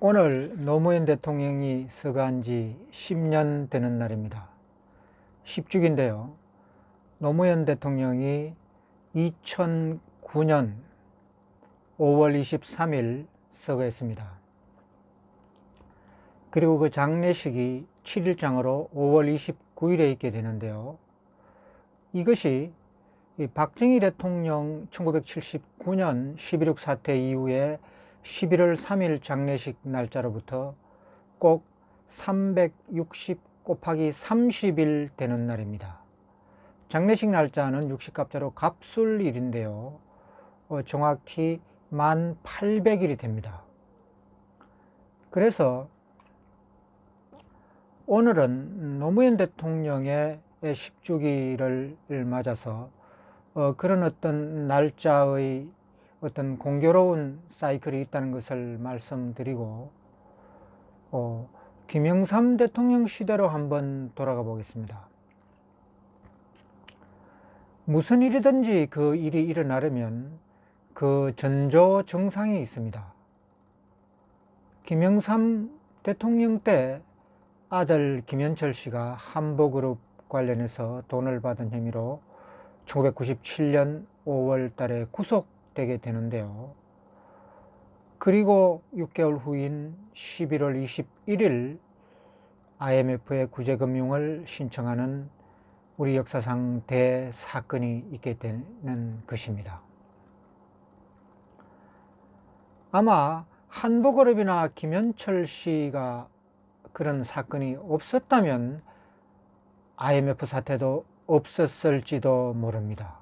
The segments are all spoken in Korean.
오늘 노무현 대통령이 서거한 지 10년 되는 날입니다. 10주기인데요. 노무현 대통령이 2009년 5월 23일 서거했습니다. 그리고 그 장례식이 7일장으로 5월 29일에 있게 되는데요. 이것이 박정희 대통령 1979년 11.6 사태 이후에 11월 3일 장례식 날짜로부터 꼭 360 곱하기 30일 되는 날입니다. 장례식 날짜는 60갑자로 갑술일인데요. 정확히 1800일이 됩니다. 그래서 오늘은 노무현 대통령의 10주기를 맞아서 그런 어떤 날짜의 어떤 공교로운 사이클이 있다는 것을 말씀드리고 김영삼 대통령 시대로 한번 돌아가 보겠습니다. 무슨 일이든지 그 일이 일어나려면 그 전조 정상이 있습니다. 김영삼 대통령 때 아들 김현철 씨가 한보그룹 관련해서 돈을 받은 혐의로 1997년 5월 달에 구속되게 되는데요. 그리고 6개월 후인 11월 21일 IMF의 구제금융을 신청하는 우리 역사상 대사건이 있게 되는 것입니다. 아마 한보그룹이나 김현철 씨가 그런 사건이 없었다면 IMF 사태도 없었을지도 모릅니다.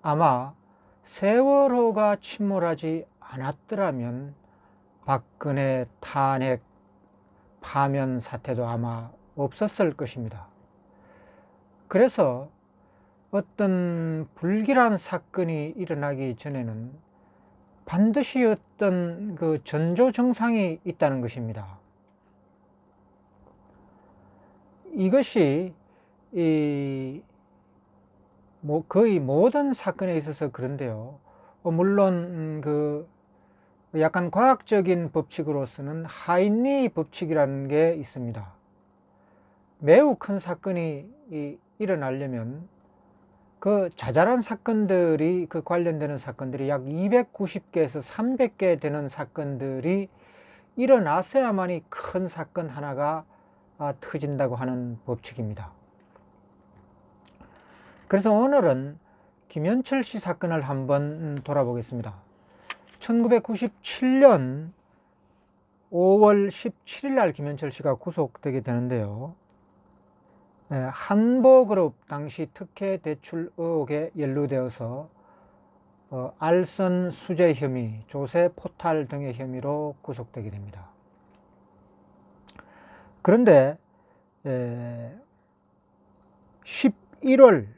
아마 세월호가 침몰하지 않았더라면 박근혜 탄핵 파면 사태도 아마 없었을 것입니다. 그래서 어떤 불길한 사건이 일어나기 전에는 반드시 어떤 그 전조 정상이 있다는 것입니다. 이것이 거의 모든 사건에 있어서 그런데요. 물론 그 약간 과학적인 법칙으로서는 하인리 법칙이라는 게 있습니다. 매우 큰 사건이 일어나려면 그 자잘한 사건들이 그 관련되는 사건들이 약 290개에서 300개 되는 사건들이 일어났어야만이 큰 사건 하나가 터진다고 하는 법칙입니다. 그래서 오늘은 김현철 씨 사건을 한번 돌아보겠습니다. 1997년 5월 17일 날 김현철 씨가 구속되게 되는데요. 한보그룹 당시 특혜 대출 의혹에 연루되어서 알선 수재 혐의, 조세 포탈 등의 혐의로 구속되게 됩니다. 그런데 11월에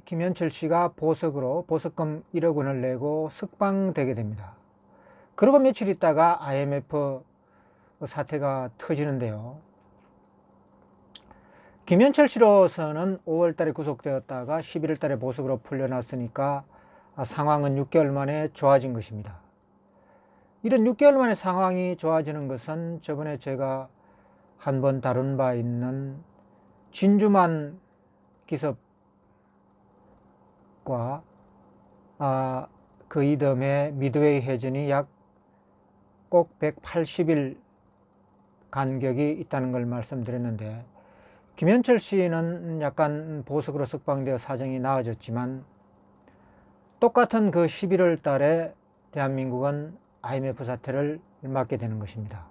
김현철 씨가 보석금 1억 원을 내고 석방되게 됩니다. 그리고 며칠 있다가 IMF 사태가 터지는데요. 김현철 씨로서는 5월 달에 구속되었다가 11월 달에 보석으로 풀려났으니까 상황은 6개월 만에 좋아진 것입니다. 이런 6개월 만에 상황이 좋아지는 것은 저번에 제가 한번 다룬 바 있는 진주만 기습과 그 이듬해 미드웨이 해전이 약 꼭 180일 간격이 있다는 걸 말씀드렸는데, 김현철 씨는 약간 보석으로 석방되어 사정이 나아졌지만 똑같은 그 11월 달에 대한민국은 IMF 사태를 맞게 되는 것입니다.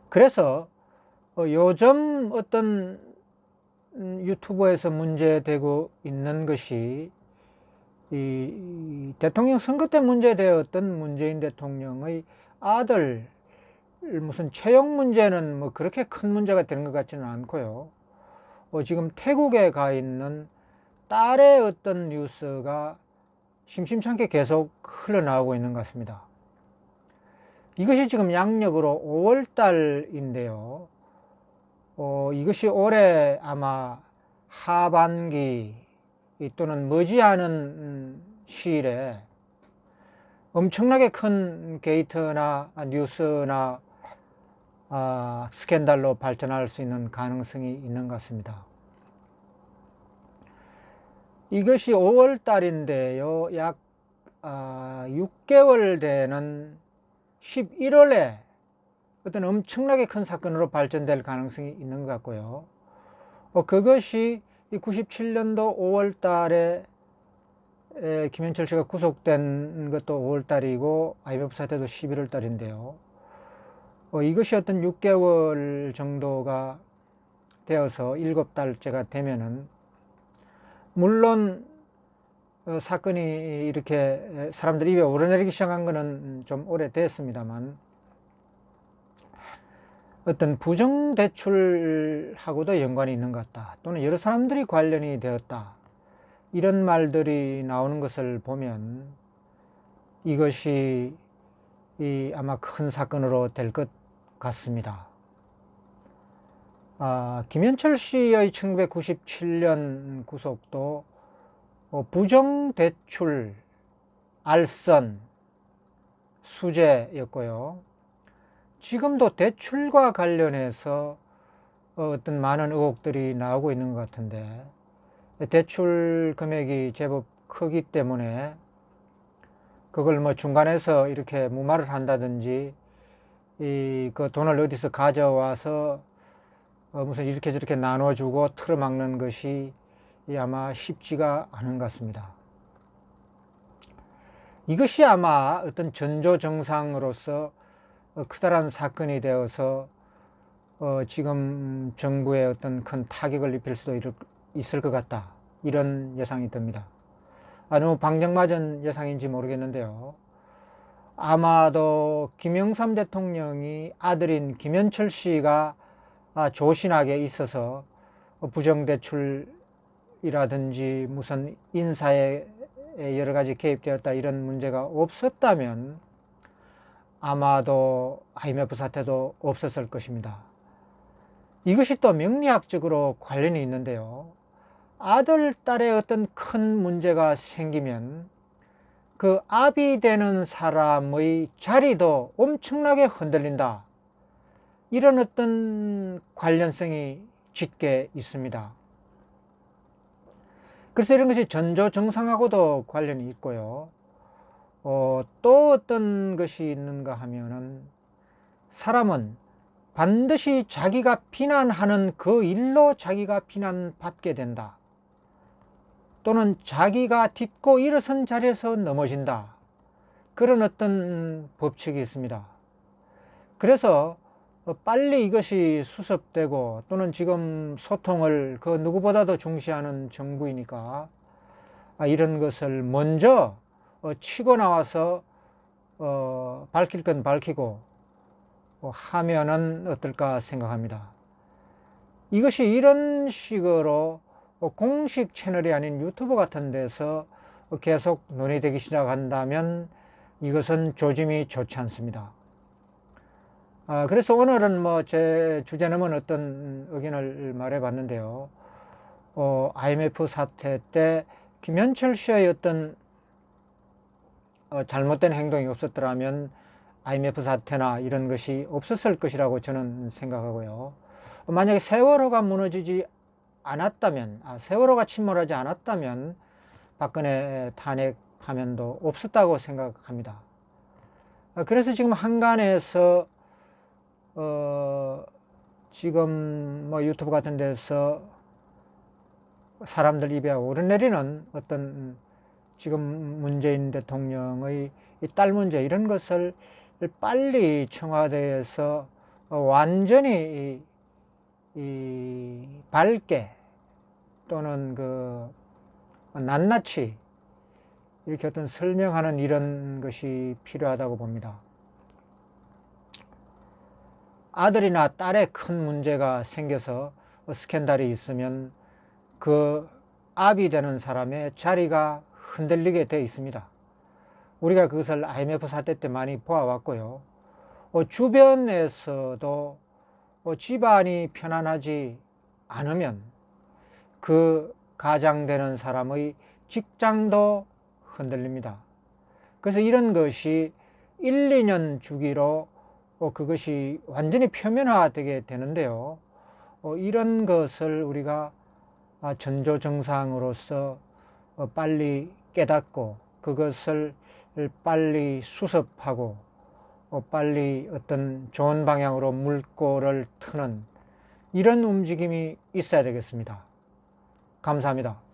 그래서 요즘 어떤 유튜브에서 문제되고 있는 것이 이 대통령 선거 때 문제되었던 문재인 대통령의 아들 무슨 채용 문제는 뭐 그렇게 큰 문제가 되는 것 같지는 않고요. 지금 태국에 가 있는 딸의 어떤 뉴스가 심심찮게 계속 흘러나오고 있는 것 같습니다. 이것이 지금 양력으로 5월 달인데요. 이것이 올해 아마 하반기 또는 머지않은 시일에 엄청나게 큰 게이트나 뉴스나 스캔들로 발전할 수 있는 가능성이 있는 것 같습니다. 이것이 5월 달인데요. 약 6개월 되는 11월에 어떤 엄청나게 큰 사건으로 발전될 가능성이 있는 것 같고요. 그것이 97년도 5월 달에 김현철 씨가 구속된 것도 5월 달이고 IMF 사태도 11월 달인데요. 이것이 어떤 6개월 정도가 되어서 7달째가 되면은, 물론 사건이 이렇게 사람들이 입에 오르내리기 시작한 것은 좀 오래됐습니다만, 어떤 부정대출하고도 연관이 있는 것 같다, 또는 여러 사람들이 관련이 되었다, 이런 말들이 나오는 것을 보면 이것이 아마 큰 사건으로 될 것 같습니다. 김현철 씨의 1997년 구속도 부정대출 알선 수재였고요. 지금도 대출과 관련해서 어떤 많은 의혹들이 나오고 있는 것 같은데, 대출 금액이 제법 크기 때문에 그걸 뭐 중간에서 이렇게 무마를 한다든지, 그 돈을 어디서 가져와서 무슨 이렇게 저렇게 나눠주고 틀어막는 것이 아마 쉽지가 않은 것 같습니다. 이것이 아마 어떤 전조증상으로서 크다란 사건이 되어서 지금 정부에 어떤 큰 타격을 입힐 수도 있을 것 같다, 이런 예상이 듭니다. 너무 방정맞은 예상인지 모르겠는데요. 아마도 김영삼 대통령이 아들인 김현철 씨가 조신하게 있어서 부정대출이라든지 무슨 인사에 여러 가지 개입되었다, 이런 문제가 없었다면 아마도 IMF 사태도 없었을 것입니다. 이것이 또 명리학적으로 관련이 있는데요. 아들, 딸의 어떤 큰 문제가 생기면 그 압이 되는 사람의 자리도 엄청나게 흔들린다, 이런 어떤 관련성이 짙게 있습니다. 그래서 이런 것이 전조증상하고도 관련이 있고요. 또 어떤 것이 있는가 하면은, 사람은 반드시 자기가 비난하는 그 일로 자기가 비난받게 된다, 또는 자기가 딛고 일어선 자리에서 넘어진다, 그런 어떤 법칙이 있습니다. 그래서 빨리 이것이 수습되고, 또는 지금 소통을 그 누구보다도 중시하는 정부이니까 이런 것을 먼저 치고 나와서 밝힐 건 밝히고 하면은 어떨까 생각합니다. 이것이 이런 식으로 공식 채널이 아닌 유튜브 같은 데서 계속 논의되기 시작한다면 이것은 조짐이 좋지 않습니다. 그래서 오늘은 뭐 제 주제 넘은 어떤 의견을 말해 봤는데요. IMF 사태 때 김현철 씨의 어떤 잘못된 행동이 없었더라면 IMF 사태나 이런 것이 없었을 것이라고 저는 생각하고요. 만약에 세월호가 무너지지 않았다면, 세월호가 침몰하지 않았다면 박근혜 탄핵 화면도 없었다고 생각합니다. 그래서 지금 한간에서 지금 뭐 유튜브 같은 데서 사람들 입에 오르내리는 어떤 지금 문재인 대통령의 이 딸 문제, 이런 것을 빨리 청와대에서 완전히 밝게, 또는 낱낱이 이렇게 어떤 설명하는 이런 것이 필요하다고 봅니다. 아들이나 딸의 큰 문제가 생겨서 스캔들이 있으면 그 압이 되는 사람의 자리가 흔들리게 되어 있습니다. 우리가 그것을 IMF 사태 때 많이 보아왔고요. 주변에서도 집안이 편안하지 않으면 그 가장되는 사람의 직장도 흔들립니다. 그래서 이런 것이 1, 2년 주기로 그것이 완전히 표면화되게 되는데요. 이런 것을 우리가 전조증상으로서 빨리 깨닫고 그것을 빨리 수습하고 빨리 어떤 좋은 방향으로 물꼬를 트는 이런 움직임이 있어야 되겠습니다. 감사합니다.